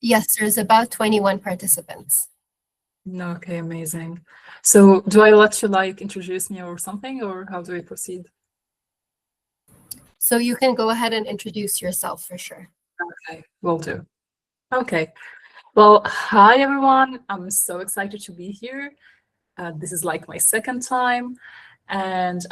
Yes, there's about 21 participants. Okay, amazing. So do I let you introduce me or something, or how do we proceed? So you can go ahead and introduce yourself for sure. Okay, will do. Okay. Well, hi everyone. I'm so excited to be here. This is my second time, and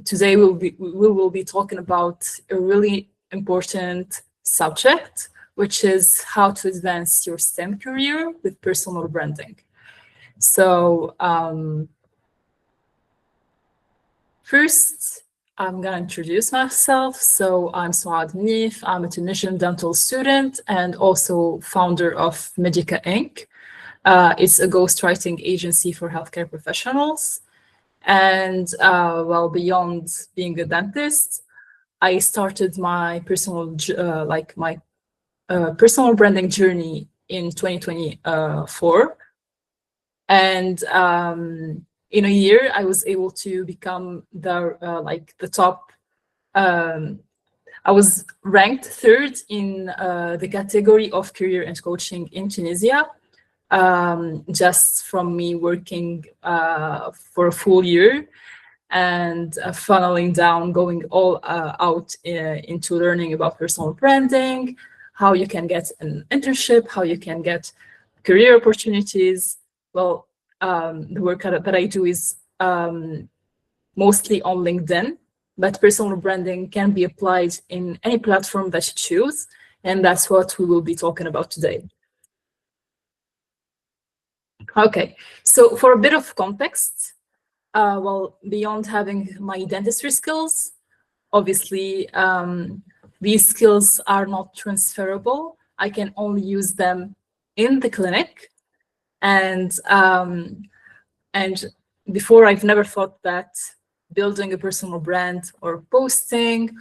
today we will be talking about a really important subject, which is how to advance your STEM career with personal branding. So first, I'm gonna introduce myself. So I'm Souad Menif. I'm a Tunisian dental student and also founder of Medica Inc. It's a ghostwriting agency for healthcare professionals. And well, beyond being a dentist, I started my personal personal branding journey in 2024. And in a year, I was able to become the top. I was ranked third in the category of career and coaching in Tunisia, just from me working for a full year and funneling down, going all out into learning about personal branding, how you can get an internship, how you can get career opportunities. Well, the work that I do is mostly on LinkedIn, but personal branding can be applied in any platform that you choose. And that's what we will be talking about today. Okay, so for a bit of context, well, beyond having my dentistry skills, obviously, these skills are not transferable. I can only use them in the clinic. And before, I've never thought that building a personal brand or posting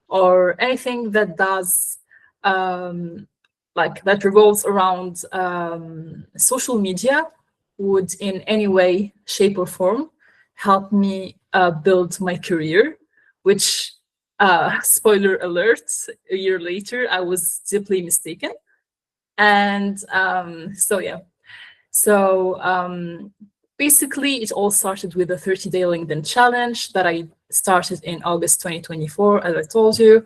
or anything that does that revolves around social media would in any way, shape, or form help me build my career, which, spoiler alert, a year later, I was deeply mistaken. And so, yeah. So basically, it all started with a 30-day LinkedIn challenge that I started in August 2024, as I told you.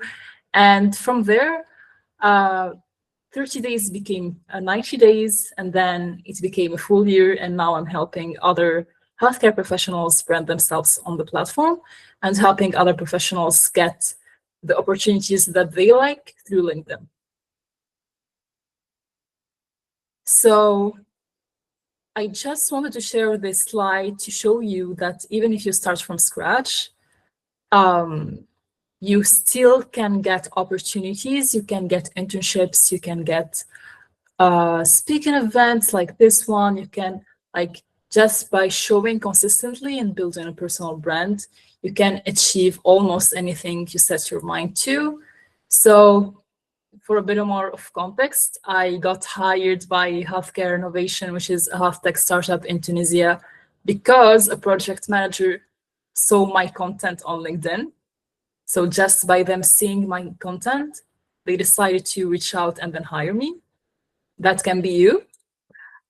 And from there, 30 days became 90 days, and then it became a full year. And now I'm helping other healthcare professionals brand themselves on the platform and helping other professionals get the opportunities that they like through LinkedIn. So I just wanted to share this slide to show you that even if you start from scratch, you still can get opportunities, you can get internships, you can get speaking events like this one. You can, just by showing consistently and building a personal brand, you can achieve almost anything you set your mind to. So for a bit more of context, I got hired by Healthcare Innovation, which is a health tech startup in Tunisia, because a project manager saw my content on LinkedIn. So just by them seeing my content, they decided to reach out and then hire me. That can be you.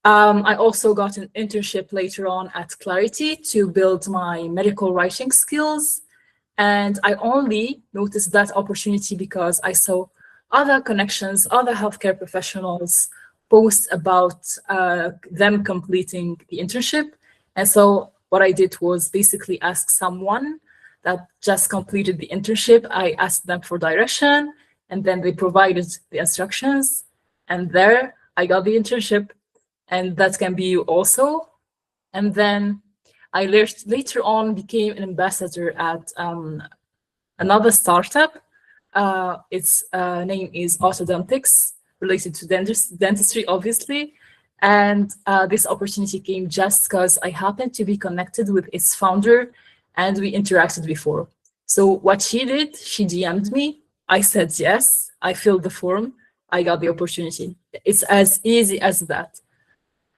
I also got an internship later on at Clarity to build my medical writing skills. And I only noticed that opportunity because I saw other connections, other healthcare professionals post about them completing the internship. And so what I did was basically ask someone that just completed the internship. I asked them for direction, and then they provided the instructions. And there I got the internship, and that can be you also. And then I later on became an ambassador at another startup. Its name is Orthodontics, related to dentistry, obviously. And this opportunity came just because I happened to be connected with its founder and we interacted before. So what she did, she DM'd me. I said yes, I filled the form, I got the opportunity. It's as easy as that.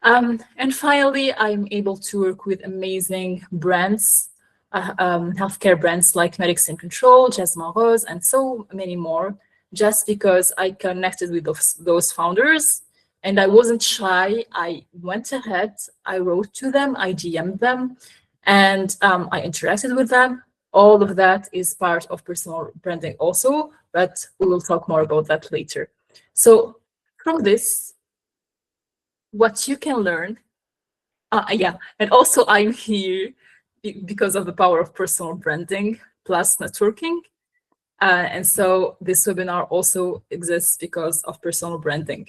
And finally, I'm able to work with amazing brands, healthcare brands like Medics in Control, Jasmine Rose, and so many more just because I connected with those founders and I wasn't shy. I went ahead, I wrote to them, I DM'd them, and I interacted with them. All of that is part of personal branding also, but we will talk more about that later. So from this, what you can learn, yeah, and also I'm here because of the power of personal branding plus networking. And so this webinar also exists because of personal branding.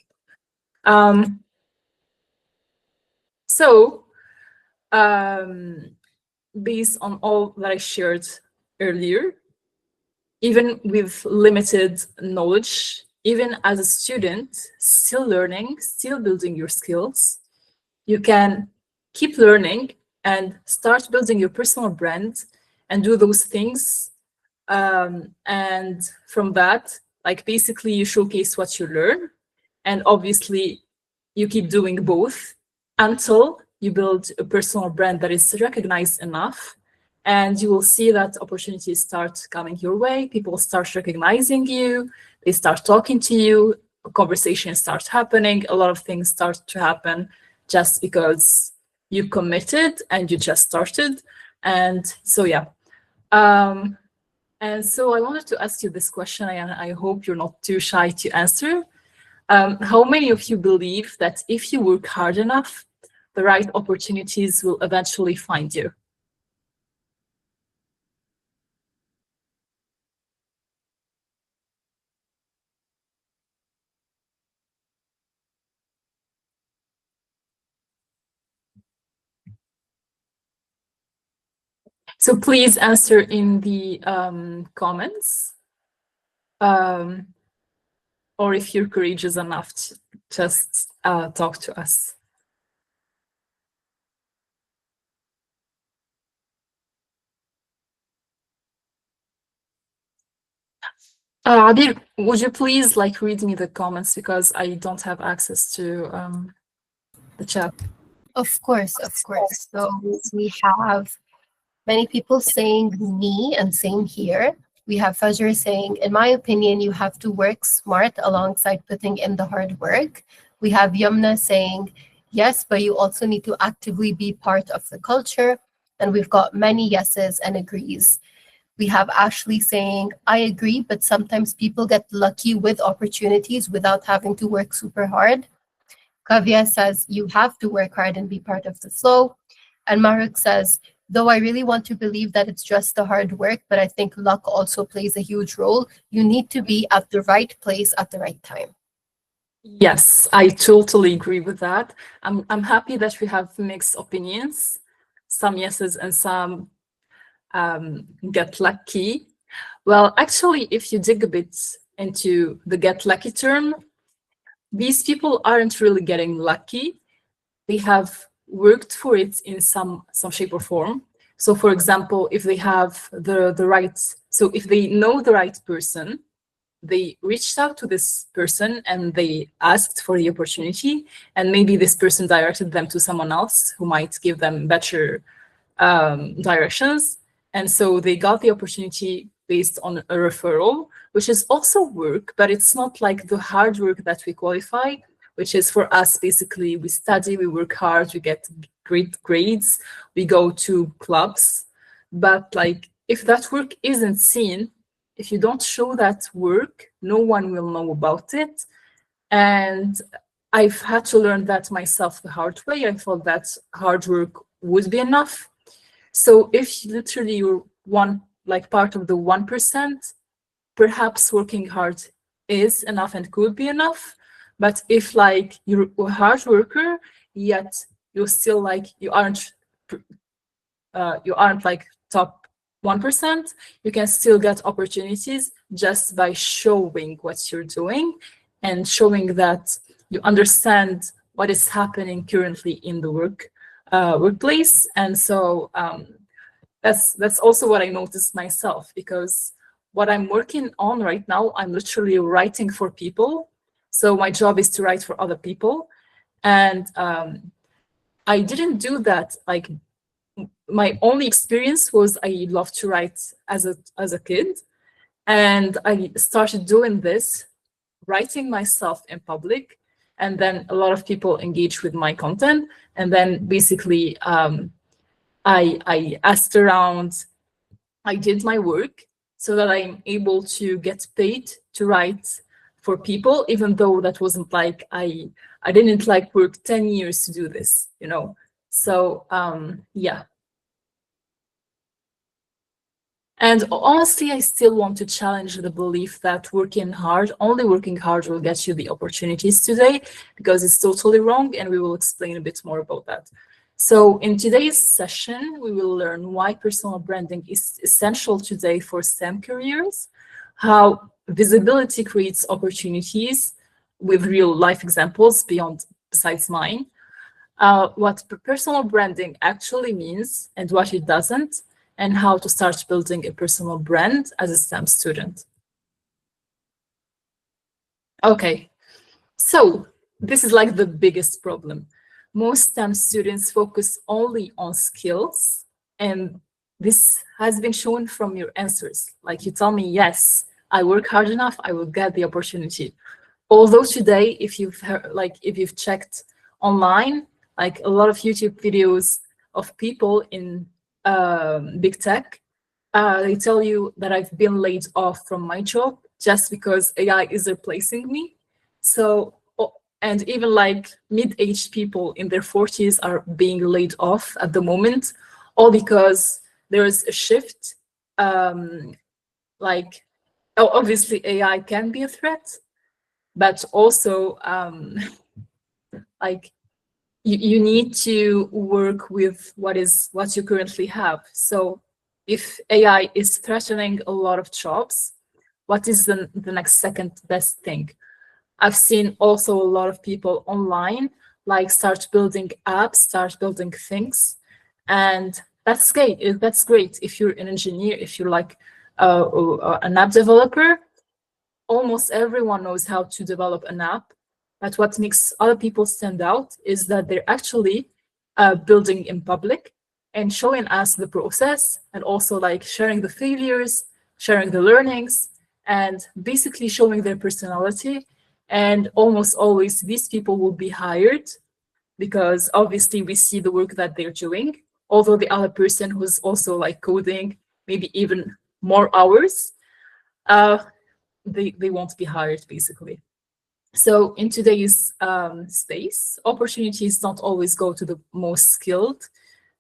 So based on all that I shared earlier, even with limited knowledge, even as a student, still learning, still building your skills, you can keep learning and start building your personal brand and do those things. And from that, like basically you showcase what you learn. And obviously you keep doing both until you build a personal brand that is recognized enough. And you will see that opportunities start coming your way. People start recognizing you. They start talking to you. Conversations start happening. A lot of things start to happen just because you committed and you just started. And so, yeah. And so I wanted to ask you this question, and I hope you're not too shy to answer. How many of you believe that if you work hard enough, the right opportunities will eventually find you? So please answer in the comments. Or if you're courageous enough to just talk to us. Abir, would you please like read me the comments because I don't have access to the chat. Of course, of course. So we have many people saying me, and same here. We have Fajr saying, in my opinion, you have to work smart alongside putting in the hard work. We have Yumna saying, yes, but you also need to actively be part of the culture. And we've got many yeses and agrees. We have Ashley saying, I agree, but sometimes people get lucky with opportunities without having to work super hard. Kavya says, you have to work hard and be part of the flow. And Maruk says, though I really want to believe that it's just the hard work, but I think luck also plays a huge role. You need to be at the right place at the right time. Yes, I totally agree with that. I'm happy that we have mixed opinions, some yeses and some get lucky. Well, actually, if you dig a bit into the get lucky term, these people aren't really getting lucky. They have worked for it in some shape or form. So for example, if they have the right, so if they know the right person, they reached out to this person and they asked for the opportunity, and maybe this person directed them to someone else who might give them better directions. And so they got the opportunity based on a referral, which is also work, but it's not like the hard work that we qualify, which is for us, basically, we study, we work hard, we get great grades, we go to clubs. But like, if that work isn't seen, if you don't show that work, no one will know about it. And I've had to learn that myself the hard way. I thought that hard work would be enough. So if literally you're part of the 1%, perhaps working hard is enough and could be enough. But if like you're a hard worker, yet you're still like you aren't like top 1%, you can still get opportunities just by showing what you're doing and showing that you understand what is happening currently in the workplace. And so that's also what I noticed myself, because what I'm working on right now, I'm literally writing for people. So my job is to write for other people. And I didn't do that. Like, my only experience was I loved to write as a kid. And I started doing this, writing myself in public, and then a lot of people engaged with my content. And then basically, I asked around, I did my work so that I'm able to get paid to write for people, even though that wasn't like I didn't like work 10 years to do this, you know. So yeah. And honestly, I still want to challenge the belief that only working hard will get you the opportunities today, because it's totally wrong, and we will explain a bit more about that. So in today's session, we will learn why personal branding is essential today for STEM careers, how visibility creates opportunities with real life examples besides mine, what personal branding actually means and what it doesn't, and how to start building a personal brand as a STEM student. Okay, so this is like the biggest problem. Most STEM students focus only on skills, and this has been shown from your answers. Like, you tell me, yes, I work hard enough, I will get the opportunity. Although today, if you've checked online, like a lot of YouTube videos of people in big tech, they tell you that I've been laid off from my job just because AI is replacing me. So, and even like mid-aged people in their 40s are being laid off at the moment, all because there is a shift. Like, obviously, AI can be a threat, but also like you need to work with what you currently have. So if AI is threatening a lot of jobs, what is the next second best thing? I've seen also a lot of people online like start building apps, start building things, and that's great. That's great if you're an engineer, if you're like an app developer. Almost everyone knows how to develop an app, but what makes other people stand out is that they're actually building in public and showing us the process, and also like sharing the failures, sharing the learnings, and basically showing their personality. And almost always these people will be hired because obviously we see the work that they're doing, although the other person who's also like coding maybe even more hours, uh, they won't be hired basically. So in today's space, opportunities don't always go to the most skilled,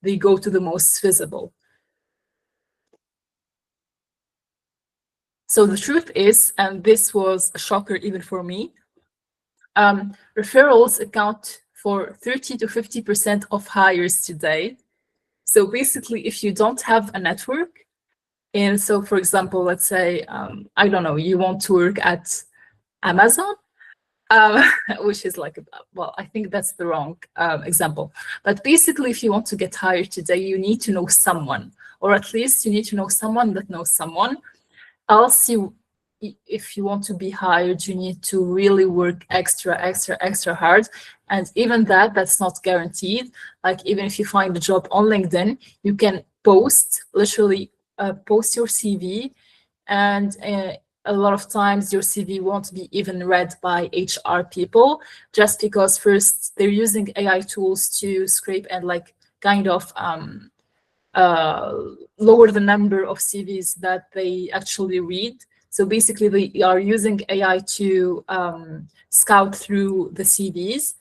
they go to the most visible. So the truth is, and this was a shocker even for me, referrals account for 30 to 50% of hires today. So basically, if you don't have a network, and so for example, let's say, I don't know, you want to work at Amazon, which is like, well, I think that's the wrong example. But basically, if you want to get hired today, you need to know someone, or at least you need to know someone that knows someone. Else, if you want to be hired, you need to really work extra hard. And even that's not guaranteed. Like, even if you find a job on LinkedIn, you can literally post your CV, and a lot of times your CV won't be even read by HR people, just because first they're using AI tools to scrape and like kind of lower the number of CVs that they actually read. So basically they are using AI to scout through the CVs,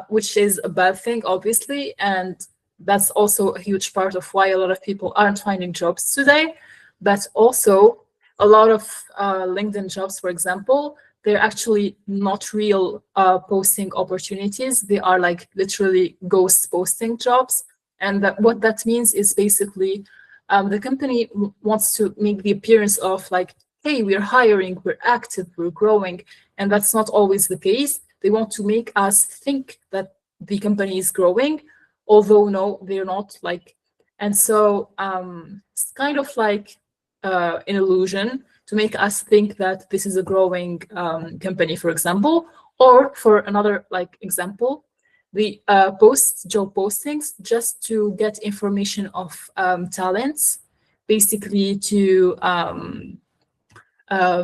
which is a bad thing, obviously. And that's also a huge part of why a lot of people aren't finding jobs today. But also a lot of LinkedIn jobs, for example, they're actually not real posting opportunities. They are like literally ghost posting jobs. And what that means is basically the company wants to make the appearance of like, hey, we're hiring, we're active, we're growing. And that's not always the case. They want to make us think that the company is growing, although no, they're not. Like, and so it's kind of like an illusion to make us think that this is a growing company, for example. Or for another like example, the post job postings just to get information of talents, basically to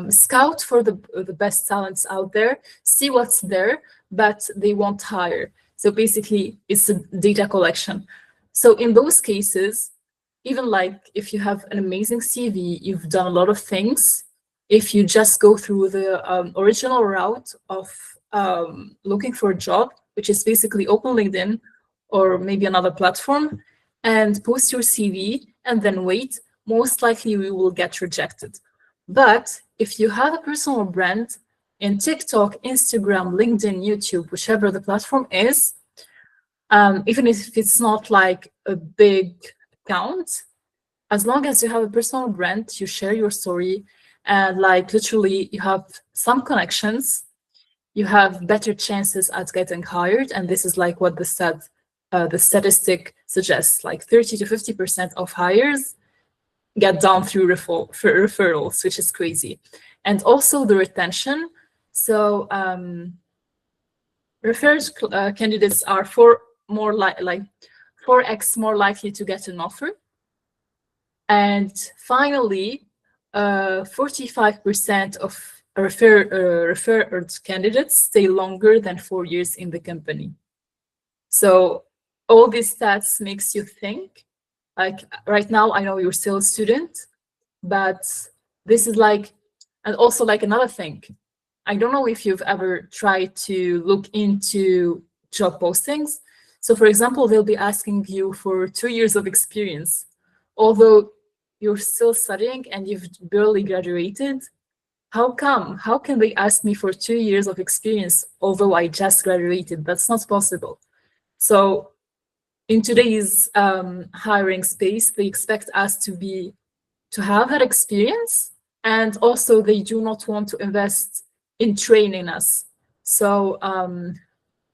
scout for the best talents out there, see what's there, but they won't hire. So basically, it's a data collection. So in those cases, even like if you have an amazing CV, you've done a lot of things, if you just go through the original route of looking for a job, which is basically open LinkedIn or maybe another platform, and post your CV and then wait, most likely you will get rejected. But if you have a personal brand in TikTok, Instagram, LinkedIn, YouTube, whichever the platform is, even if it's not like a big account, as long as you have a personal brand, you share your story, and like literally you have some connections, you have better chances at getting hired. And this is like what the statistic suggests, like 30 to 50% of hires get done through referrals, which is crazy. And also the retention. So referred candidates are 4x more likely to get an offer. And finally, 45% of referred candidates stay longer than 4 years in the company. So all these stats makes you think, like right now, I know you're still a student, but this is like, and also like another thing, I don't know if you've ever tried to look into job postings. So for example, they'll be asking you for 2 years of experience, although you're still studying and you've barely graduated. How come? How can they ask me for 2 years of experience, although I just graduated? That's not possible. So in today's hiring space, they expect us to have that experience, and also they do not want to invest in training us. So,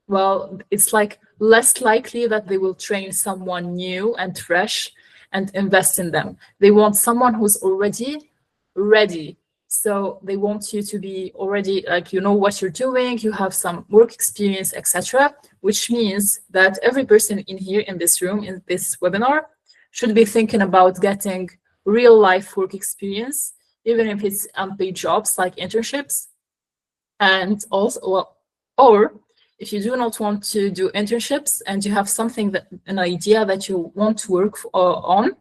well, it's like less likely that they will train someone new and fresh and invest in them. They want someone who's already ready. So they want you to be already, like, you know what you're doing, you have some work experience, etc., which means that every person in here, in this room, in this webinar, should be thinking about getting real life work experience, even if it's unpaid jobs like internships. And also, well, or if you do not want to do internships and you have something that, an idea that you want to work on,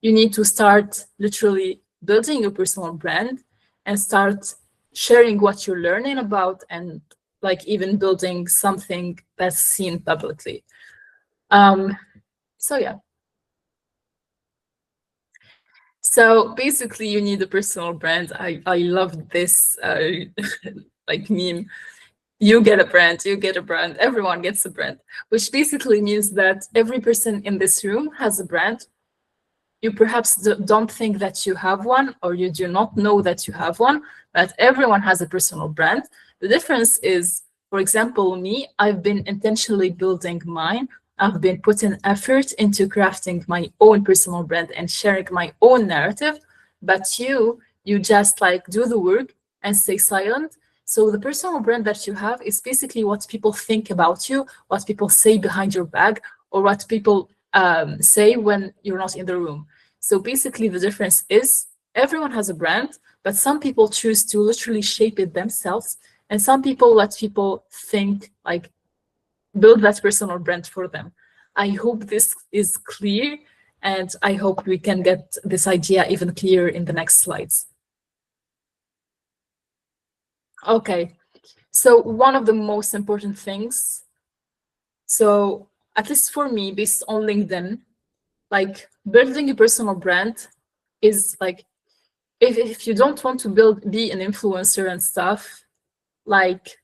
you need to start literally building your personal brand and start sharing what you're learning about, and like even building something that's seen publicly. So yeah. So basically you need a personal brand. I love this like meme. You get a brand, you get a brand, everyone gets a brand, which basically means that every person in this room has a brand. You perhaps don't think that you have one, or you do not know that you have one, but everyone has a personal brand. The difference is, for example, me, I've been intentionally building mine. I've been putting effort into crafting my own personal brand and sharing my own narrative, but you just like do the work and stay silent. So the personal brand that you have is basically what people think about you, what people say behind your back, or what people say when you're not in the room. So basically the difference is everyone has a brand, but some people choose to literally shape it themselves, and some people let people think, like build that personal brand for them. I hope this is clear, and I hope we can get this idea even clearer in the next slides. Okay, so one of the most important things, so at least for me, based on LinkedIn, like building a personal brand is like, if you don't want to be an influencer and stuff, like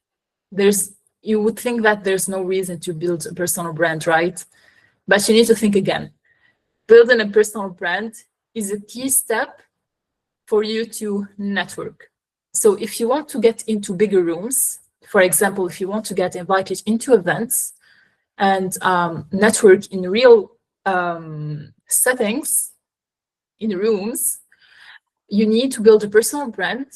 you would think that there's no reason to build a personal brand, right? But you need to think again. Building a personal brand is a key step for you to network. So if you want to get into bigger rooms, for example, if you want to get invited into events and network in real settings, in rooms, you need to build a personal brand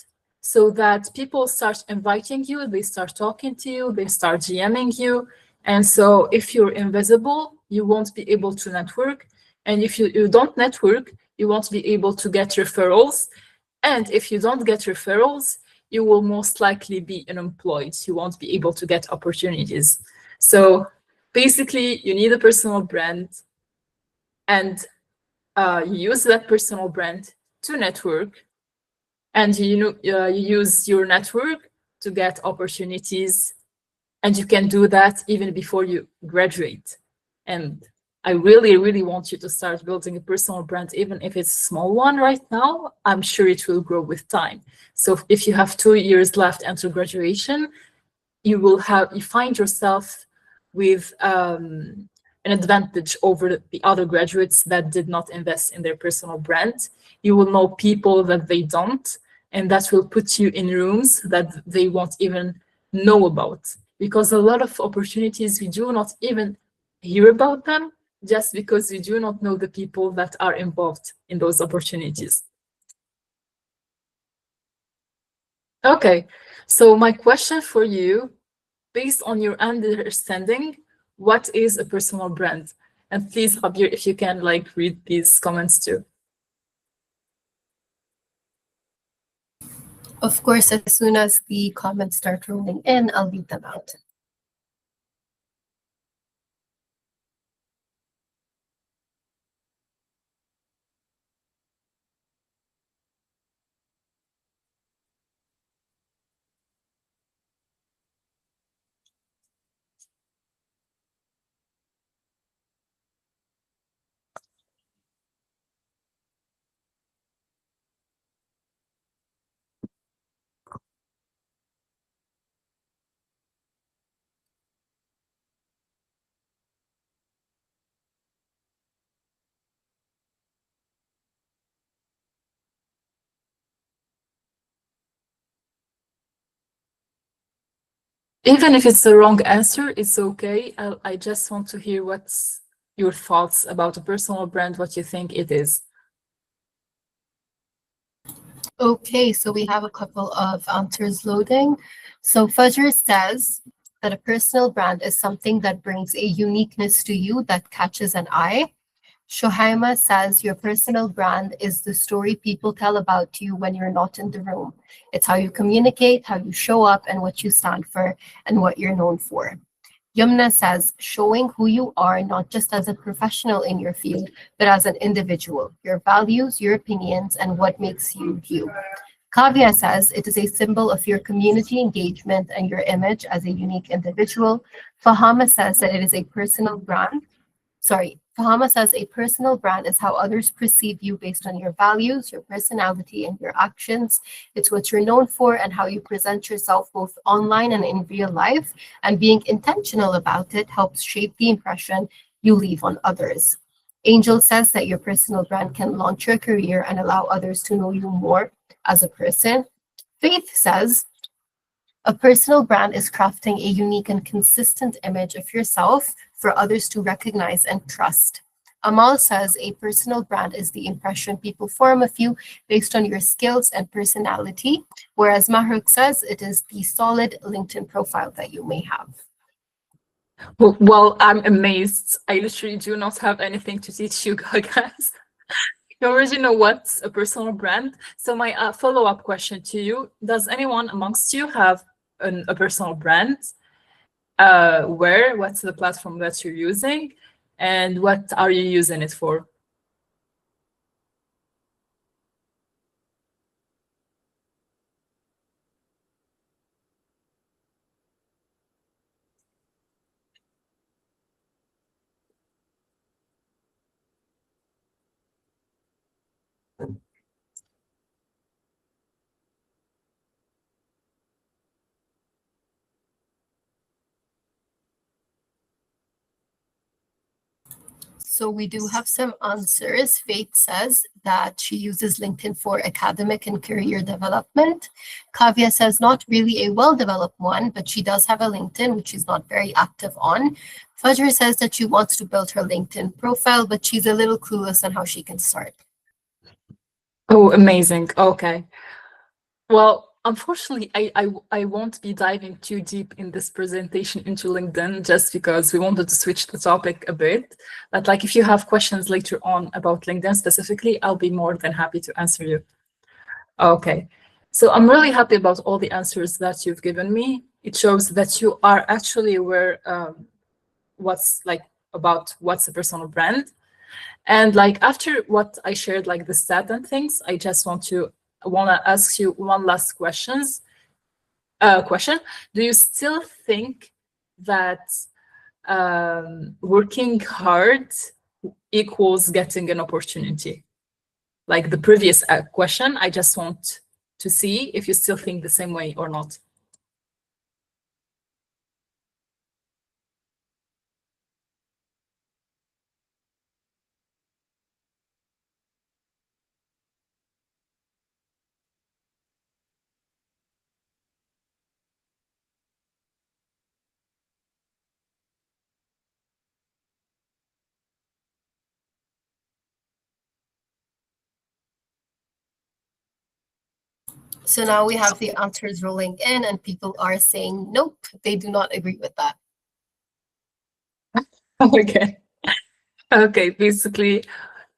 so that people start inviting you, they start talking to you, they start DMing you. And so if you're invisible, you won't be able to network. And if you don't network, you won't be able to get referrals. And if you don't get referrals, you will most likely be unemployed. You won't be able to get opportunities. So basically, you need a personal brand, and you use that personal brand to network, and you use your network to get opportunities, and you can do that even before you graduate. And I really, really want you to start building a personal brand, even if it's a small one right now. I'm sure it will grow with time. So if you have 2 years left until graduation, you find yourself with an advantage over the other graduates that did not invest in their personal brand. You will know people that they don't, and that will put you in rooms that they won't even know about. Because a lot of opportunities, we do not even hear about them just because we do not know the people that are involved in those opportunities. Okay, so my question for you, based on your understanding, what is a personal brand? And please, Javier, if you can read these comments too. Of course, as soon as the comments start rolling in, I'll read them out. Even if it's the wrong answer, it's okay. I just want to hear what's your thoughts about a personal brand, what you think it is. Okay, so we have a couple of answers loading. So Fajr says that a personal brand is something that brings a uniqueness to you that catches an eye. Shohaima says your personal brand is the story people tell about you when you're not in the room. It's how you communicate, how you show up, and what you stand for, and what you're known for. Yumna says showing who you are, not just as a professional in your field, but as an individual, your values, your opinions, and what makes you you. Kavya says it is a symbol of your community engagement and your image as a unique individual. Fahama says that it is a personal brand. Fahama says a personal brand is how others perceive you based on your values, your personality, and your actions. It's what you're known for and how you present yourself both online and in real life. And being intentional about it helps shape the impression you leave on others. Angel says that your personal brand can launch your career and allow others to know you more as a person. Faith says a personal brand is crafting a unique and consistent image of yourself for others to recognize and trust. Amal says a personal brand is the impression people form of you based on your skills and personality, whereas Mahruk says it is the solid LinkedIn profile that you may have. Well, I'm amazed. I literally do not have anything to teach you guys. You already know what's a personal brand. So my follow-up question to you, does anyone amongst you have a personal brand? What's the platform that you're using? And what are you using it for? So we do have some answers. Faith says that she uses LinkedIn for academic and career development. Kavya says not really a well-developed one, but she does have a LinkedIn, which she's not very active on. Fajr says that she wants to build her LinkedIn profile, but she's a little clueless on how she can start. Oh, amazing. Okay. Well, unfortunately, I won't be diving too deep in this presentation into LinkedIn just because we wanted to switch the topic a bit. But if you have questions later on about LinkedIn specifically, I'll be more than happy to answer you. Okay. So I'm really happy about all the answers that you've given me. It shows that you are actually aware what's like about what's a personal brand. And like after what I shared, like the stat and things, I just wanna ask you one last question. Do you still think that working hard equals getting an opportunity? Like the previous question, I just want to see if you still think the same way or not. So now we have the answers rolling in, and people are saying nope, they do not agree with that. Okay. Okay, basically,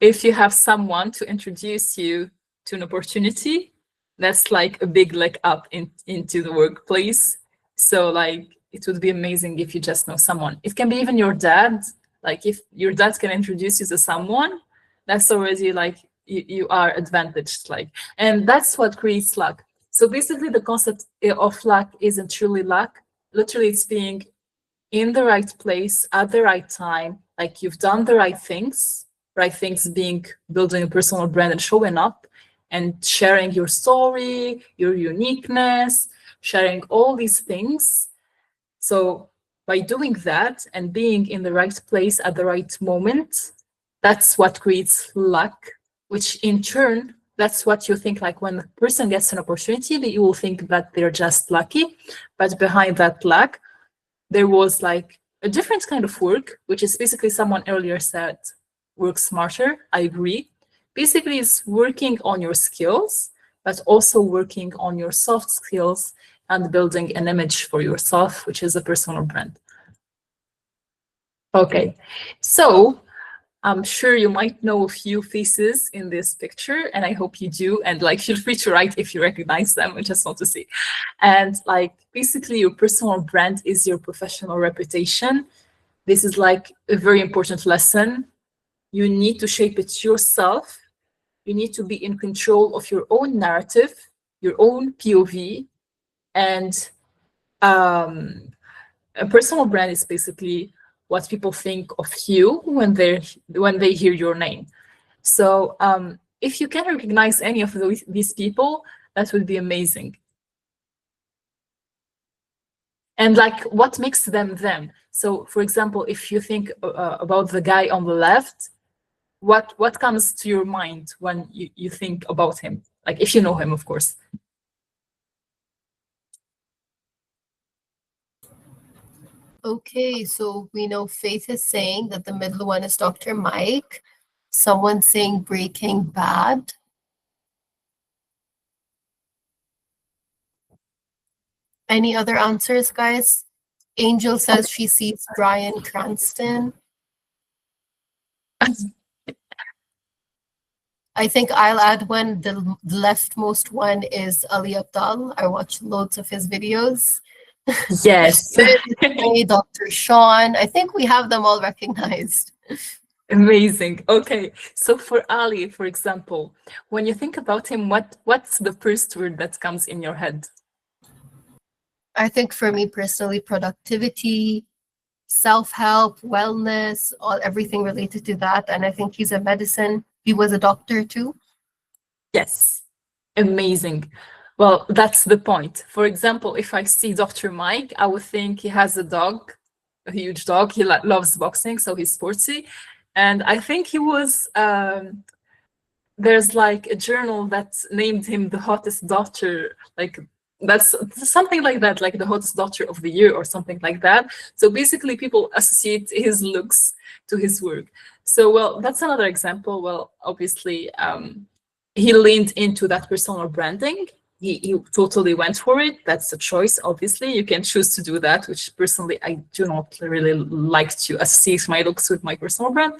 if you have someone to introduce you to an opportunity, that's like a big leg up into the workplace. So like it would be amazing if you just know someone. It can be even your dad. Like if your dad can introduce you to someone, that's already like you are advantaged. Like, and that's what creates luck. So basically the concept of luck isn't truly luck. Literally it's being in the right place at the right time, like you've done the right things being building a personal brand and showing up and sharing your story, your uniqueness, sharing all these things. So by doing that and being in the right place at the right moment, that's what creates luck, which in turn, that's what you think like when a person gets an opportunity, that you will think that they're just lucky. But behind that luck, there was like a different kind of work, which is basically someone earlier said, work smarter. I agree. Basically, it's working on your skills, but also working on your soft skills and building an image for yourself, which is a personal brand. Okay, so I'm sure you might know a few faces in this picture, and I hope you do. And like, feel free to write if you recognize them. I just want to see. And like, basically, your personal brand is your professional reputation. This is like a very important lesson. You need to shape it yourself. You need to be in control of your own narrative, your own POV, and a personal brand is basically what people think of you when they hear your name. So if you can recognize any of these people, that would be amazing. And like, what makes them them? So, for example, if you think about the guy on the left, what comes to your mind when you think about him? Like, if you know him, of course. Okay, so we know Faith is saying that the middle one is Dr. Mike. Someone saying Breaking Bad. Any other answers, guys? Angel says she sees Bryan Cranston. I think I'll add one. The leftmost one is Ali Abdal. I watch loads of his videos. Yes. Hey, Dr. Sean. I think we have them all recognized. Amazing. Okay, so for Ali, for example, when you think about him, what's the first word that comes in your head? I think for me personally, productivity, self-help, wellness, everything related to that. And I think he's a medicine. He was a doctor too. Yes, amazing. Well, that's the point. For example, if I see Dr. Mike, I would think he has a dog, a huge dog. He loves boxing, so he's sporty. And I think he was, there's like a journal that named him the hottest doctor, like that's something like that, like the hottest doctor of the year or something like that. So basically people associate his looks to his work. So, well, that's another example. Well, obviously, he leaned into that personal branding. He totally went for it. That's a choice, obviously. You can choose to do that, which personally, I do not really like to associate my looks with my personal brand.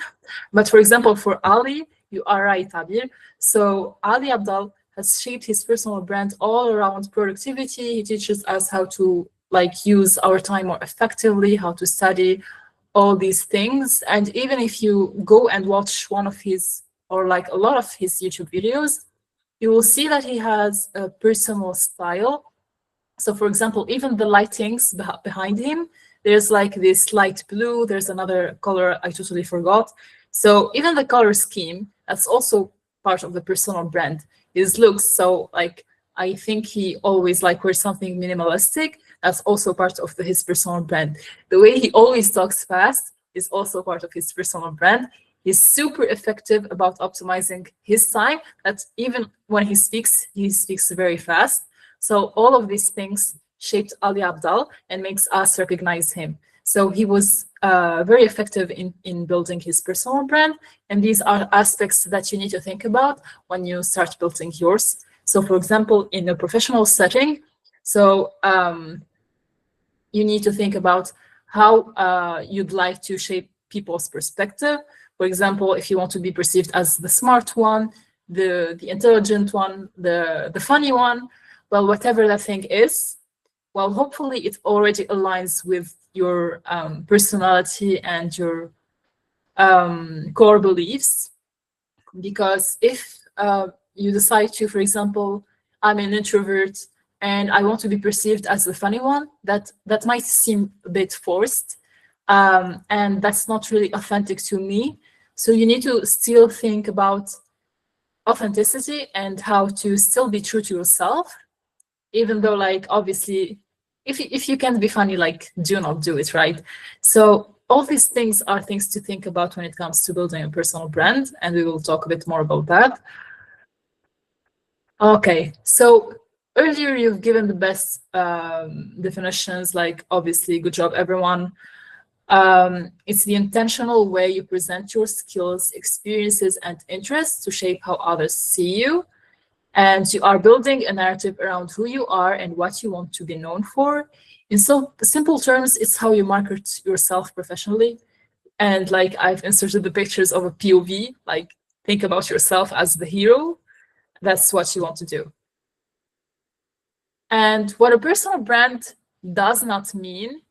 But for example, for Ali, you are right, Abir. So Ali Abdal has shaped his personal brand all around productivity. He teaches us how to like use our time more effectively, how to study, all these things. And even if you go and watch one of his or like a lot of his YouTube videos, you will see that he has a personal style. So for example, even the lightings behind him, there's like this light blue, there's another color I totally forgot. So even the color scheme, that's also part of the personal brand. His looks, so like I think he always like wears something minimalistic. That's also part of his personal brand. The way he always talks fast is also part of his personal brand. He's super effective about optimizing his time. That even when he speaks very fast. So all of these things shaped Ali Abdal and makes us recognize him. So he was very effective in building his personal brand. And these are aspects that you need to think about when you start building yours. So for example, in a professional setting, so you need to think about how you'd like to shape people's perspective. For example, if you want to be perceived as the smart one, the intelligent one, the funny one, well, whatever that thing is, well, hopefully it already aligns with your personality and your core beliefs. Because if you decide to, for example, I'm an introvert and I want to be perceived as the funny one, that might seem a bit forced, and that's not really authentic to me. So you need to still think about authenticity and how to still be true to yourself, even though like obviously if you can't be funny, like do not do it, right? So all these things are things to think about when it comes to building a personal brand, and we will talk a bit more about that. Okay, so earlier you've given the best definitions, like obviously good job everyone. It's the intentional way you present your skills, experiences, and interests to shape how others see you. And you are building a narrative around who you are and what you want to be known for. In so simple terms, it's how you market yourself professionally. And like I've inserted the pictures of a POV, like think about yourself as the hero. That's what you want to do. And what a personal brand does not mean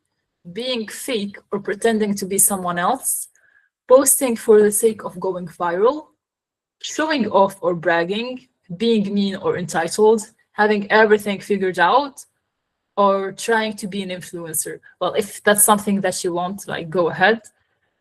being fake or pretending to be someone else, posting for the sake of going viral, showing off or bragging, being mean or entitled, having everything figured out, or trying to be an influencer. Well, if that's something that you want, like go ahead,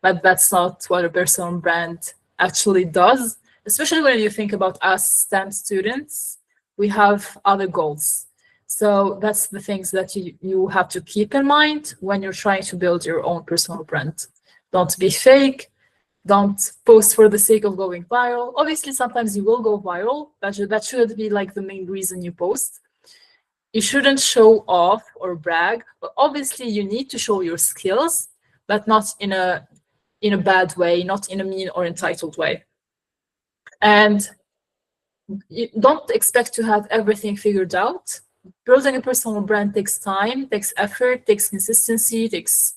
but that's not what a personal brand actually does. Especially when you think about us STEM students, we have other goals. So that's the things that you have to keep in mind when you're trying to build your own personal brand. Don't be fake. Don't post for the sake of going viral. Obviously, sometimes you will go viral. That should be like the main reason you post. You shouldn't show off or brag, but obviously you need to show your skills, but not in a bad way, not in a mean or entitled way. And you don't expect to have everything figured out. Building a personal brand takes time, takes effort, takes consistency, takes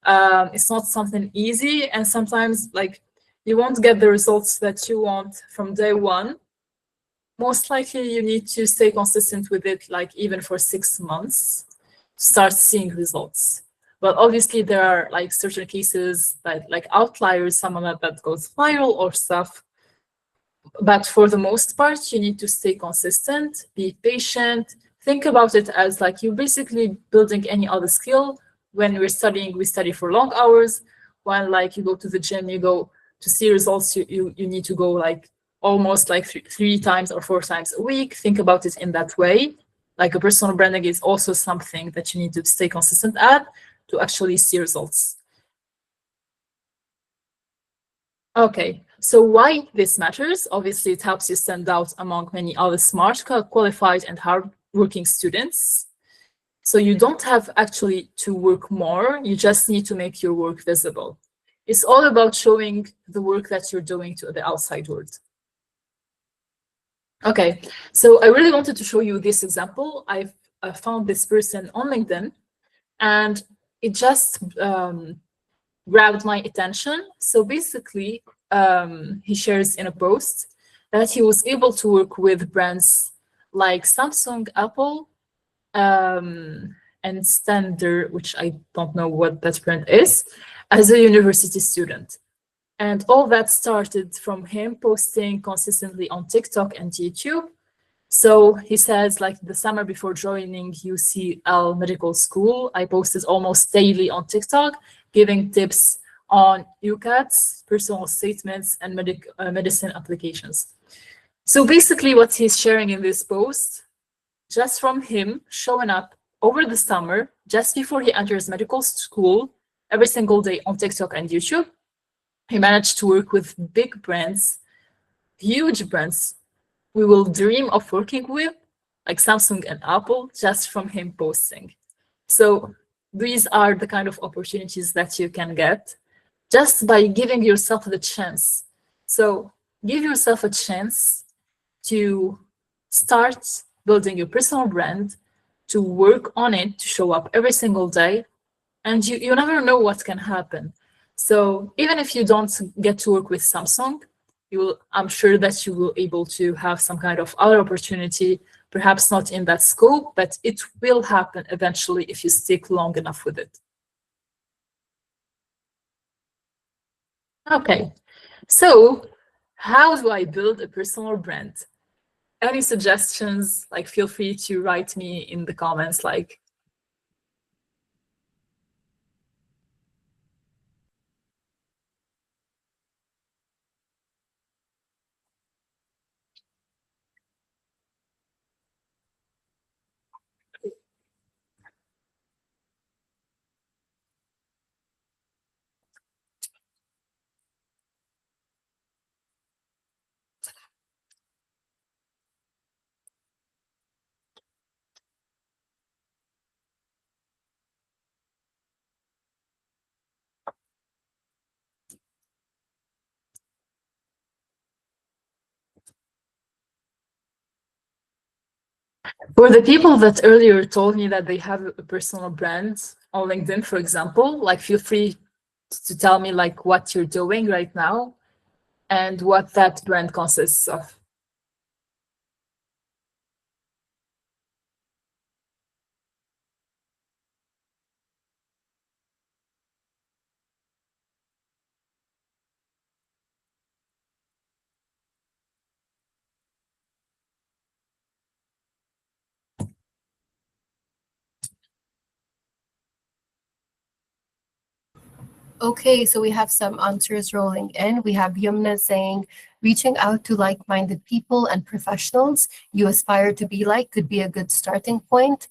it's not something easy, and sometimes like you won't get the results that you want from day one. Most likely you need to stay consistent with it, like even for 6 months to start seeing results. But obviously there are like certain cases that like outliers, someone that goes viral or stuff. But for the most part, you need to stay consistent, be patient, think about it as like you're basically building any other skill. When we're studying, we study for long hours. When like you go to the gym, you go to see results, you need to go like almost like three times or 4 times a week. Think about it in that way. Like a personal branding is also something that you need to stay consistent at to actually see results. Okay, so why this matters? Obviously, it helps you stand out among many other smart, qualified, and hardworking students. So you don't have actually to work more, you just need to make your work visible. It's all about showing the work that you're doing to the outside world. Okay, so I really wanted to show you this example. I've found this person on LinkedIn, and it just grabbed my attention. So basically, he shares in a post that he was able to work with brands like Samsung, Apple, and Standard, which I don't know what that brand is, as a university student. And all that started from him posting consistently on TikTok and YouTube. So he says, like the summer before joining UCL Medical School, I posted almost daily on TikTok, giving tips on UCATs, personal statements, and medicine applications. So basically, what he's sharing in this post, just from him showing up over the summer, just before he enters medical school, every single day on TikTok and YouTube, he managed to work with big brands, huge brands we will dream of working with, like Samsung and Apple, just from him posting. So these are the kind of opportunities that you can get just by giving yourself the chance. So give yourself a chance to start building your personal brand, to work on it, to show up every single day, and you never know what can happen. So even if you don't get to work with Samsung, I'm sure that you will able to have some kind of other opportunity, perhaps not in that scope, but it will happen eventually if you stick long enough with it. Okay, so how do I build a personal brand? Any suggestions? Like, feel free to write me in the comments, like, for the people that earlier told me that they have a personal brand on LinkedIn, for example, like, feel free to tell me like what you're doing right now and what that brand consists of. Okay, so we have some answers rolling in. We have Yumna saying, reaching out to like-minded people and professionals you aspire to be like could be a good starting point.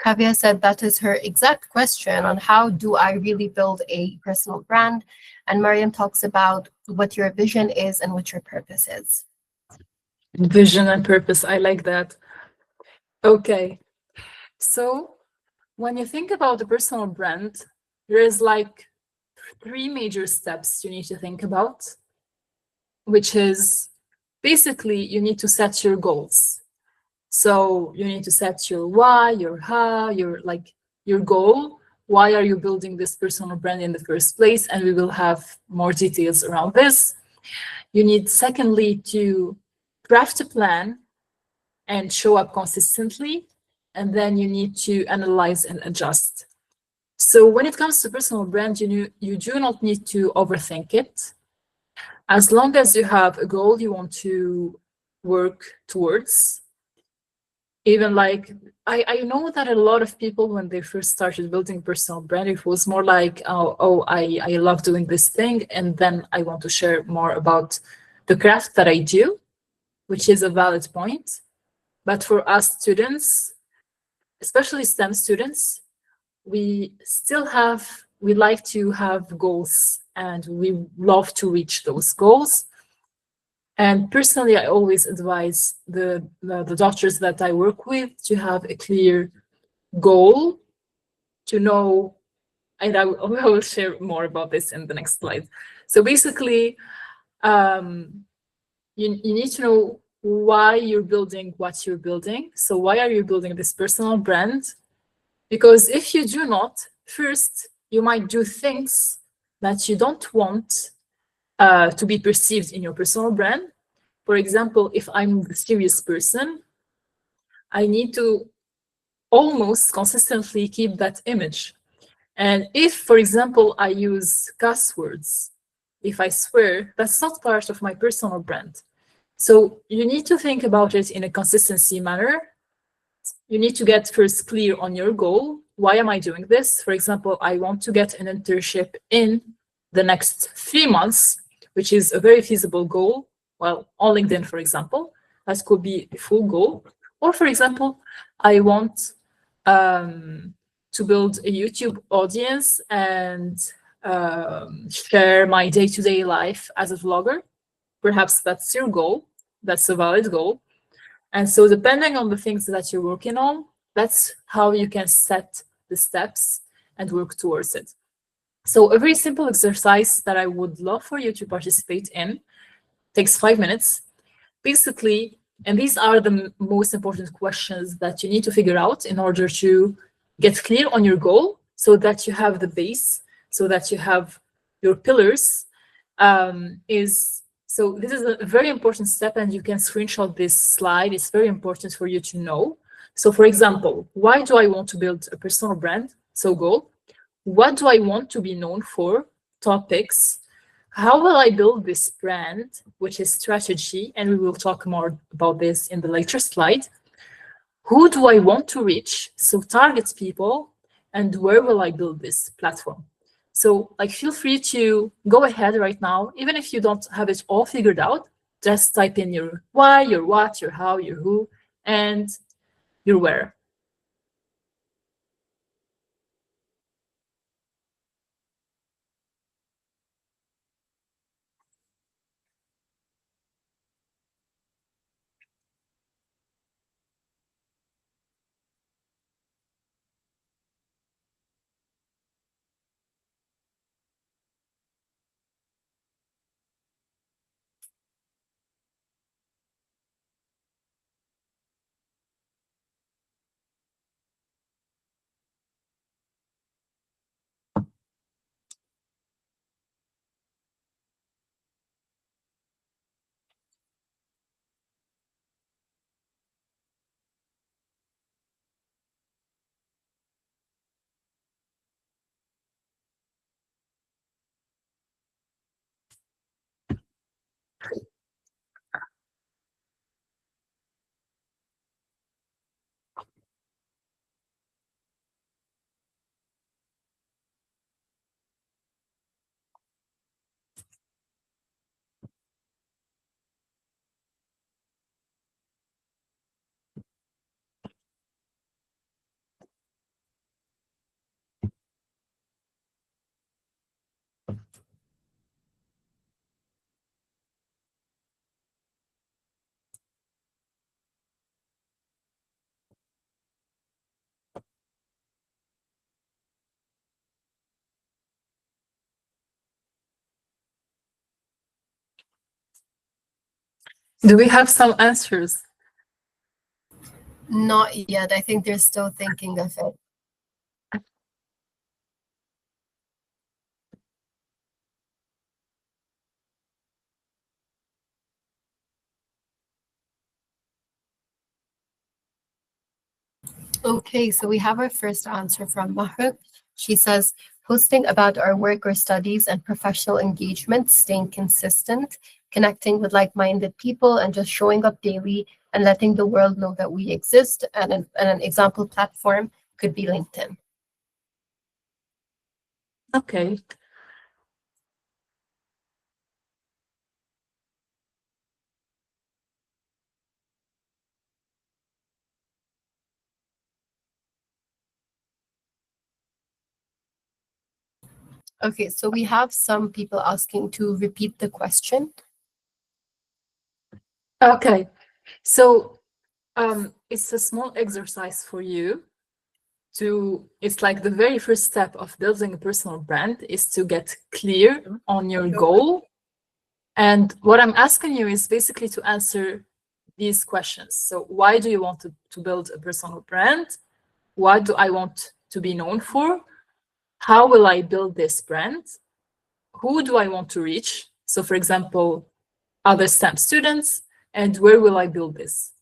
Kavya said that is her exact question on how do I really build a personal brand. And Mariam talks about what your vision is and what your purpose is. Vision and purpose, I like that. Okay, so when you think about the personal brand, there is like 3 major steps you need to think about, which is basically you need to set your goals. So you need to set your why, your how, your goal. Why are you building this personal brand in the first place? And we will have more details around this. You need, secondly, to craft a plan and show up consistently. And then you need to analyze and adjust. So when it comes to personal brand, you do not need to overthink it. As long as you have a goal you want to work towards, even like, I know that a lot of people, when they first started building personal brand, it was more like, I love doing this thing, and then I want to share more about the craft that I do, which is a valid point. But for us students, especially STEM students, we like to have goals, and we love to reach those goals. And personally, I always advise the doctors that I work with to have a clear goal, to know, and I will share more about this in the next slide. So basically, you need to know why you're building what you're building. So why are you building this personal brand? Because if you do not, first, you might do things that you don't want to be perceived in your personal brand. For example, if I'm a serious person, I need to almost consistently keep that image. And if, for example, I use cuss words, if I swear, that's not part of my personal brand. So you need to think about it in a consistency manner. You need to get first clear on your goal. Why am I doing this? For example, I want to get an internship in the next 3 months, which is a very feasible goal. Well, on LinkedIn, for example, that could be a full goal. Or, for example, I want to build a YouTube audience and share my day-to-day life as a vlogger. Perhaps that's your goal. That's a valid goal. And so depending on the things that you're working on, that's how you can set the steps and work towards it. So a very simple exercise that I would love for you to participate in takes 5 minutes. Basically, and these are the most important questions that you need to figure out in order to get clear on your goal so that you have the base, so that you have your pillars. So this is a very important step, and you can screenshot this slide. It's very important for you to know. So for example, why do I want to build a personal brand? So goal. What do I want to be known for? Topics. How will I build this brand, which is strategy, and we will talk more about this in the later slide. Who do I want to reach? So target people, and where will I build this platform? So like, feel free to go ahead right now, even if you don't have it all figured out, just type in your why, your what, your how, your who, and your where. Do we have some answers? Not yet. I think they're still thinking of it. Okay, so we have our first answer from Mahruk. She says, posting about our work or studies and professional engagement, staying consistent, connecting with like-minded people, and just showing up daily and letting the world know that we exist. And an example platform could be LinkedIn. Okay. Okay, so we have some people asking to repeat the question. Okay. So it's a small exercise for you it's like the very first step of building a personal brand is to get clear on your goal. And what I'm asking you is basically to answer these questions. So why do you want to build a personal brand? What do I want to be known for? How will I build this brand? Who do I want to reach? So for example, other STEM students, and where will I build this?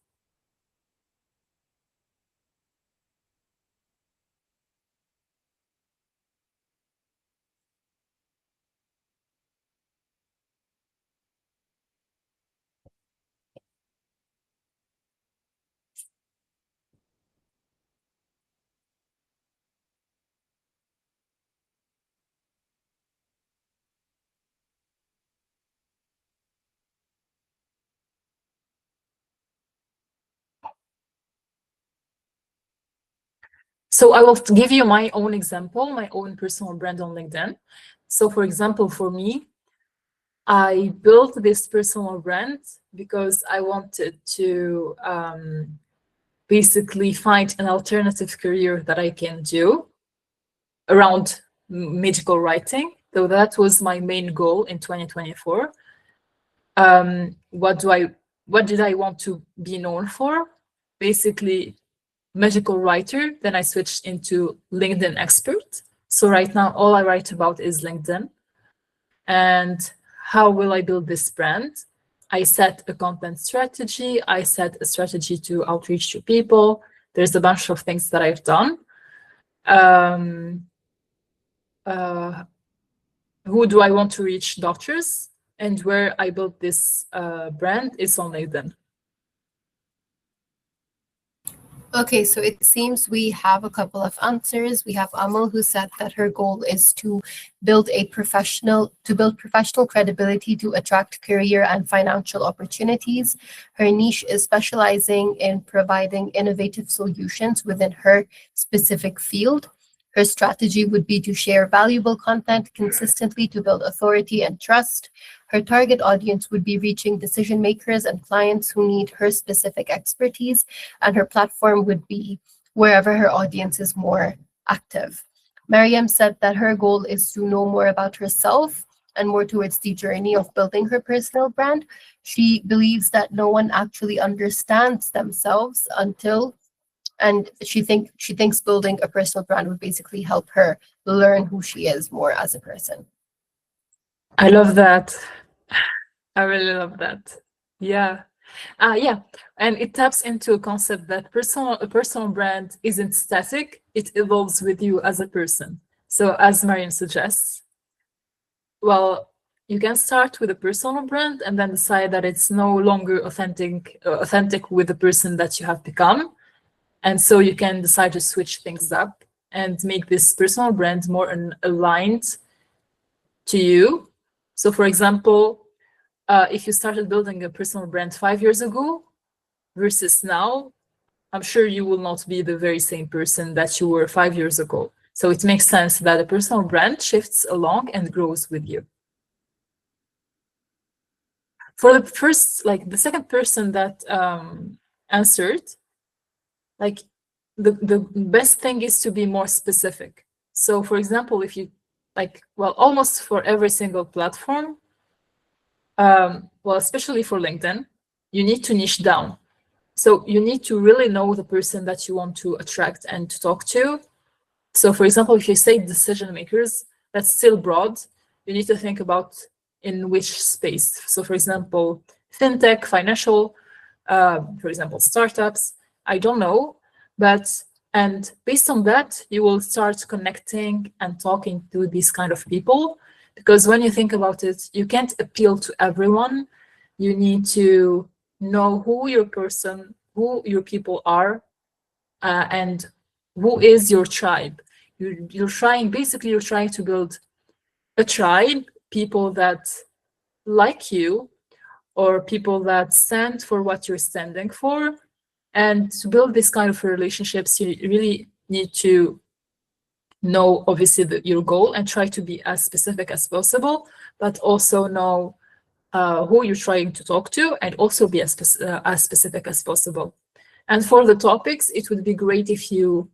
So I will give you my own example, my own personal brand on LinkedIn. So for example, for me, I built this personal brand because I wanted to basically find an alternative career that I can do around medical writing. So that was my main goal in 2024. What did I want to be known for? Basically, medical writer. Then I switched into LinkedIn expert. So right now, all I write about is LinkedIn. And how will I build this brand? I set a content strategy. I set a strategy to outreach to people. There's a bunch of things that I've done. Who do I want to reach? Doctors. And where I built this brand is on LinkedIn. Okay, so it seems we have a couple of answers. We have Amal, who said that her goal is to build professional credibility to attract career and financial opportunities. Her niche is specializing in providing innovative solutions within her specific field. Her strategy would be to share valuable content consistently to build authority and trust. Her target audience would be reaching decision makers and clients who need her specific expertise, and her platform would be wherever her audience is more active. Mariam said that her goal is to know more about herself and more towards the journey of building her personal brand. She believes that no one actually understands themselves and she thinks building a personal brand would basically help her learn who she is more as a person. I love that. I really love that. Yeah. Yeah. And it taps into a concept that a personal brand isn't static, it evolves with you as a person. So as Mariam suggests, well, you can start with a personal brand and then decide that it's no longer authentic with the person that you have become. And so you can decide to switch things up and make this personal brand more aligned to you. So for example, if you started building a personal brand 5 years ago versus now, I'm sure you will not be the very same person that you were 5 years ago. So it makes sense that a personal brand shifts along and grows with you. For the second person that answered, the best thing is to be more specific. So for example, if you almost for every single platform, especially for LinkedIn, you need to niche down. So you need to really know the person that you want to attract and to talk to. So for example, if you say decision makers, that's still broad. You need to think about in which space. So for example, fintech, financial, for example, startups, I don't know. And based on that, you will start connecting and talking to these kind of people. Because when you think about it, you can't appeal to everyone. You need to know who your people are, and who is your tribe. You're trying to build a tribe, people that like you, or people that stand for what you're standing for. And to build this kind of relationships, you really need to know, obviously, your goal and try to be as specific as possible, but also know who you're trying to talk to and also be as specific as possible. And for the topics, it would be great if you,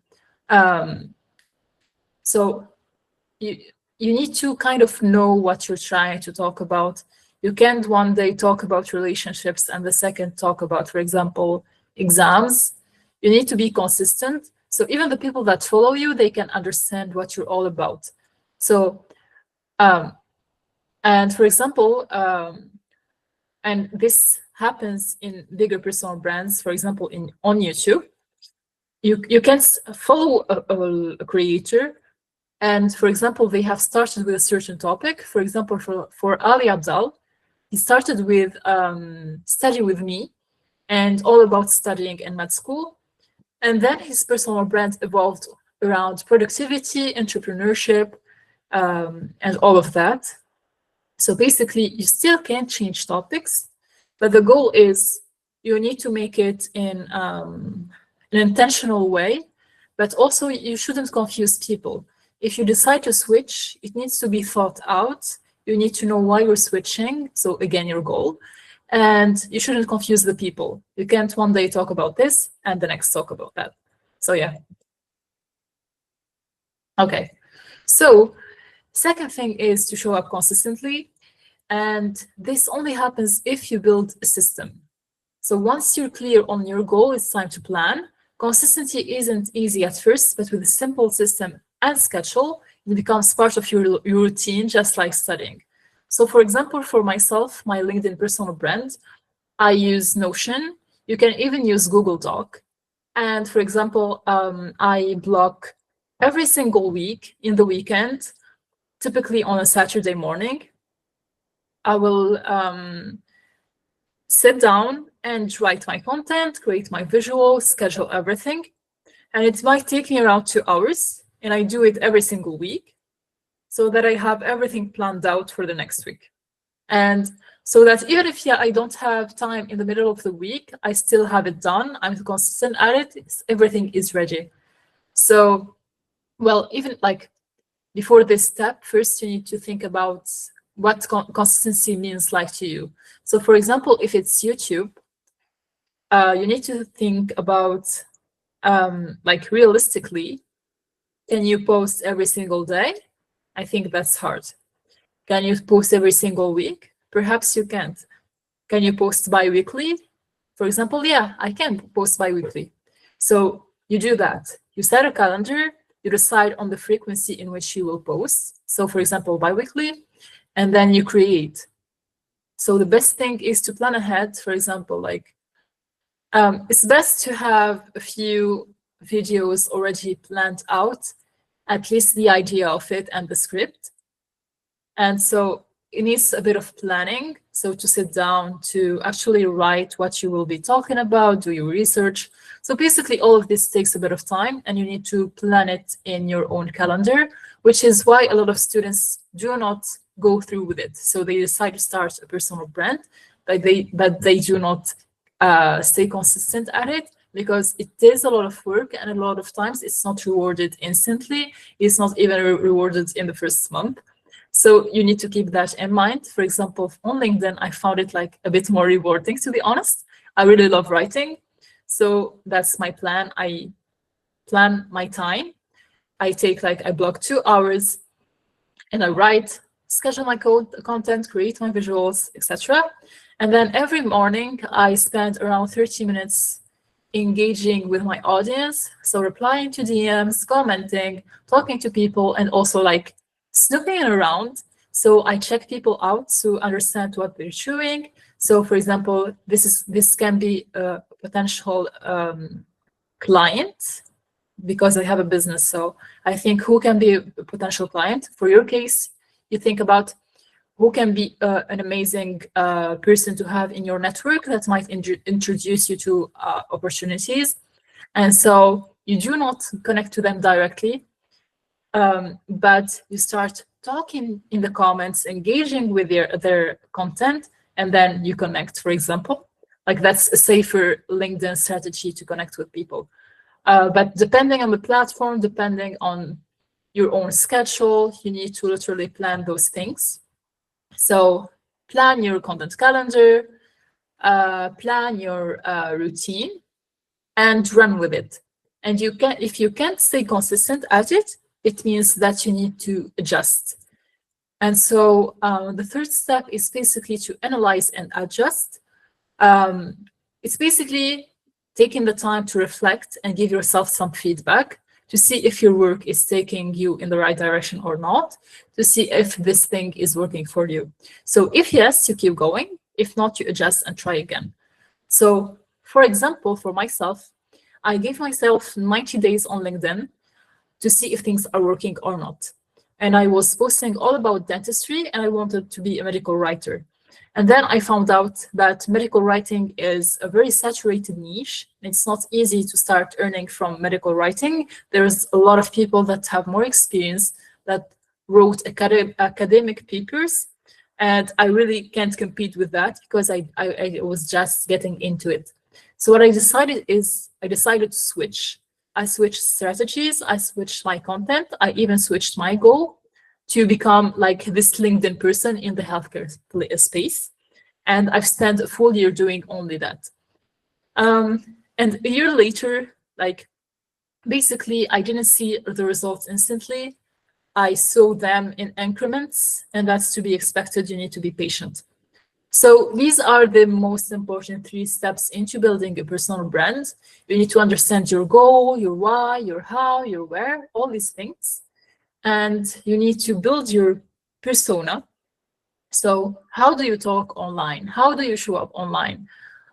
you need to kind of know what you're trying to talk about. You can't one day talk about relationships and the second talk about, for example, exams. You need to be consistent. So even the people that follow you, they can understand what you're all about. So, and for example, and this happens in bigger personal brands, for example, on YouTube, you can follow a creator, and for example, they have started with a certain topic. For example, for Ali Abdal, he started with Study With Me and all about studying in med school. And then his personal brand evolved around productivity, entrepreneurship, and all of that. So basically, you still can change topics, but the goal is you need to make it in an intentional way, but also you shouldn't confuse people. If you decide to switch, it needs to be thought out. You need to know why you're switching. So again, your goal. And you shouldn't confuse the people. You can't one day talk about this and the next talk about that. So yeah. Okay. So second thing is to show up consistently. And this only happens if you build a system. So once you're clear on your goal, it's time to plan. Consistency isn't easy at first, but with a simple system and schedule, it becomes part of your routine, just like studying. So for example, for myself, my LinkedIn personal brand, I use Notion. You can even use Google Doc. And for example, I block every single week in the weekend, typically on a Saturday morning. I will sit down and write my content, create my visuals, schedule everything. And it might take me around 2 hours. And I do it every single week so that I have everything planned out for the next week. And so that even if I don't have time in the middle of the week, I still have it done. I'm consistent at it. Everything is ready. So, well, even like before this step, first you need to think about what consistency means like to you. So for example, if it's YouTube, you need to think about like realistically, can you post every single day? I think that's hard. Can you post every single week? Perhaps you can't. Can you post bi-weekly? For example, yeah, I can post bi-weekly. So you do that. You set a calendar, you decide on the frequency in which you will post. So for example, bi-weekly, and then you create. So the best thing is to plan ahead. For example, like it's best to have a few videos already planned out, at least the idea of it and the script. And so it needs a bit of planning. So to sit down to actually write what you will be talking about, do your research. So basically all of this takes a bit of time and you need to plan it in your own calendar, which is why a lot of students do not go through with it. So they decide to start a personal brand, but they do not stay consistent at it because it is a lot of work and a lot of times it's not rewarded instantly. It's not even rewarded in the first month. So you need to keep that in mind. For example, on LinkedIn, I found it like a bit more rewarding, to be honest. I really love writing. So that's my plan. I plan my time. I block 2 hours and I write, schedule my content, create my visuals, etc. And then every morning I spend around 30 minutes engaging with my audience. So replying to DMs, commenting, talking to people, and also like snooping around. So I check people out to understand what they're doing. So for example, this can be a potential client because I have a business. So I think who can be a potential client? For your case, you think about who can be an amazing person to have in your network that might introduce you to opportunities. And so you do not connect to them directly, but you start talking in the comments, engaging with their content, and then you connect, for example. Like that's a safer LinkedIn strategy to connect with people. But depending on the platform, depending on your own schedule, you need to literally plan those things. So plan your content calendar, plan your routine, and run with it. And if you can't stay consistent at it, it means that you need to adjust. And so the third step is basically to analyze and adjust. It's basically taking the time to reflect and give yourself some feedback to see if your work is taking you in the right direction or not, to see if this thing is working for you. So if yes, you keep going. If not, you adjust and try again. So, for example, for myself, I gave myself 90 days on LinkedIn to see if things are working or not. And I was posting all about dentistry, and I wanted to be a medical writer. And then I found out that medical writing is a very saturated niche. It's not easy to start earning from medical writing. There's a lot of people that have more experience, that wrote academic papers, and I really can't compete with that because I was just getting into it. So what I decided is I decided to switch. I switched strategies, I switched my content, I even switched my goal to become like this LinkedIn person in the healthcare space. And I've spent a full year doing only that. And a year later, like basically I didn't see the results instantly. I saw them in increments, and that's to be expected. You need to be patient. So these are the most important 3 steps into building a personal brand. You need to understand your goal, your why, your how, your where, all these things. And you need to build your persona. So how do you talk online? How do you show up online?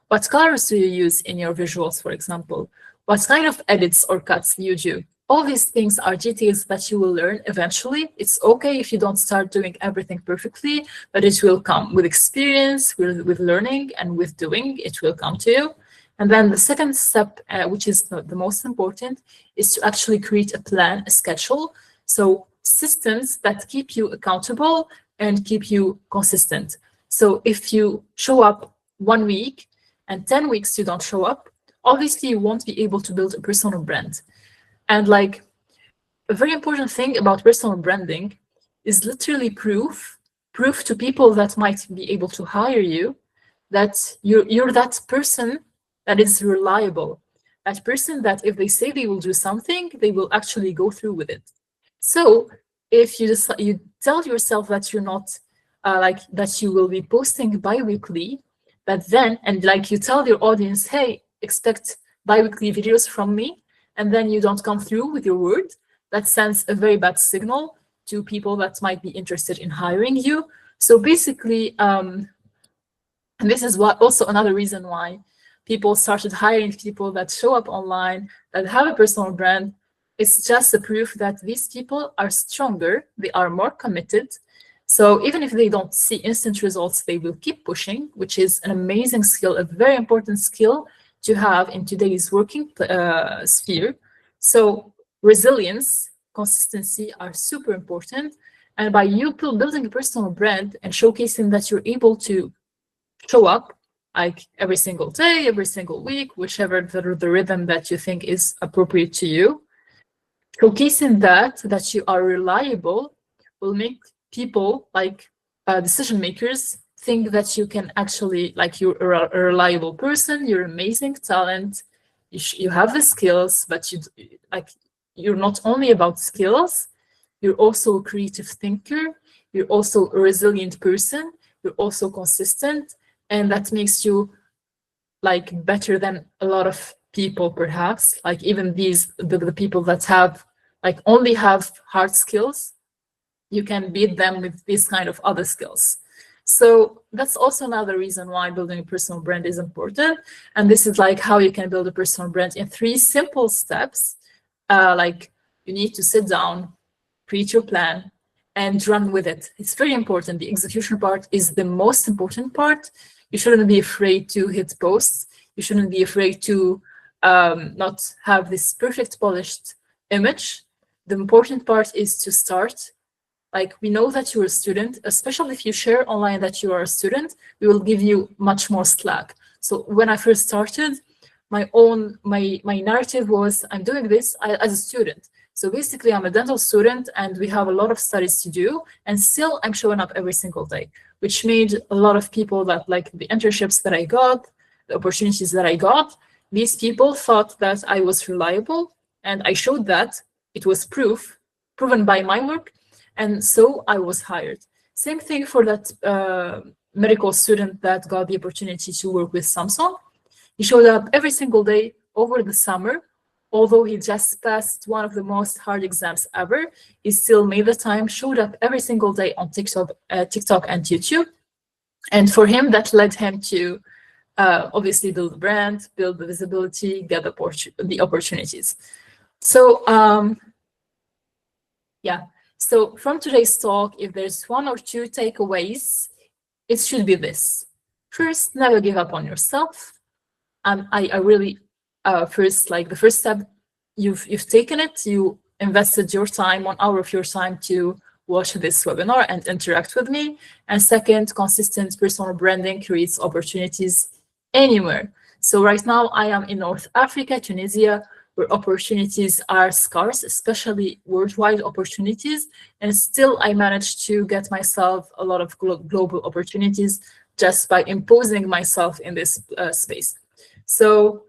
What colors do you use in your visuals, for example? What kind of edits or cuts do you do? All these things are details that you will learn eventually. It's okay if you don't start doing everything perfectly, but it will come with experience, with learning, and with doing, it will come to you. And then the second step, which is the most important, is to actually create a plan, a schedule. So systems that keep you accountable and keep you consistent. So if you show up 1 week and 10 weeks you don't show up, obviously you won't be able to build a personal brand. And like a very important thing about personal branding is literally proof to people that might be able to hire you that you're that person that is reliable, that person that if they say they will do something, they will actually go through with it. So if you decide, you tell yourself that you're not like that you will be posting bi-weekly, but then and like you tell your audience, hey, expect bi-weekly videos from me, and then you don't come through with your word, that sends a very bad signal to people that might be interested in hiring you. So basically, and this is what also another reason why people started hiring people that show up online, that have a personal brand. It's just a proof that these people are stronger, they are more committed. So even if they don't see instant results, they will keep pushing, which is an amazing skill, a very important skill to have in today's working sphere. So resilience, consistency are super important. And by you building a personal brand and showcasing that you're able to show up like every single day, every single week, whichever the rhythm that you think is appropriate to you, showcasing that you are reliable will make people like decision makers think that you can actually, like, you're a reliable person, you're amazing talent, you have the skills, but you're not only about skills, you're also a creative thinker, you're also a resilient person, you're also consistent, and that makes you like better than a lot of people, perhaps, like even the people that have like only have hard skills, you can beat them with these kind of other skills. So that's also another reason why building a personal brand is important. And this is like how you can build a personal brand in 3 simple steps. Like you need to sit down, create your plan, and run with it. It's very important. The execution part is the most important part. You shouldn't be afraid to hit posts. You shouldn't be afraid to not have this perfect polished image. The important part is to start. Like, we know that you're a student, especially if you share online that you are a student, we will give you much more slack. So when I first started, my narrative was, I'm doing this as a student. So basically, I'm a dental student and we have a lot of studies to do, and still I'm showing up every single day, which made a lot of people that, like, the internships that I got, the opportunities that I got, these people thought that I was reliable, and I showed that it was proven by my work, and so I was hired. Same thing for that medical student that got the opportunity to work with Samsung. He showed up every single day over the summer. Although he just passed one of the most hard exams ever, he still made the time, showed up every single day on TikTok and YouTube. And for him, that led him to obviously build the brand, build the visibility, get the opportunities. So yeah, so from today's talk, if there's one or two takeaways, it should be this. First, never give up on yourself. I really first, like the first step, you've taken it, you invested your time, 1 hour of your time to watch this webinar and interact with me. And second, consistent personal branding creates opportunities anywhere. So right now I am in North Africa, Tunisia, where opportunities are scarce, especially worldwide opportunities. And still I managed to get myself a lot of global opportunities just by imposing myself in this space. So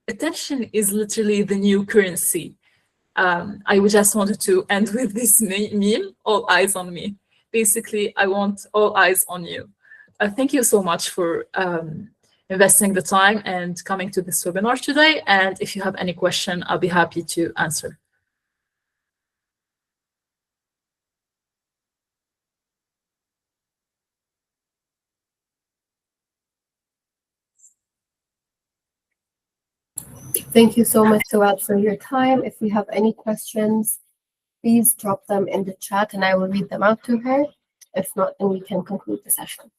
attention is literally the new currency. I just wanted to end with this meme, all eyes on me. Basically, I want all eyes on you. Thank you so much for investing the time and coming to this webinar today. And if you have any question, I'll be happy to answer. Thank you so much, Souad, for your time. If you have any questions, please drop them in the chat and I will read them out to her. If not, then we can conclude the session.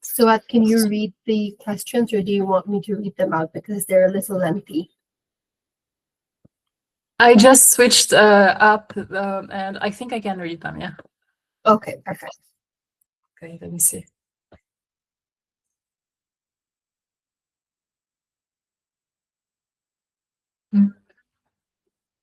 Souad, can you read the questions or do you want me to read them out because they're a little lengthy? I just switched up and I think I can read them, yeah. Okay, perfect. Okay, let me see.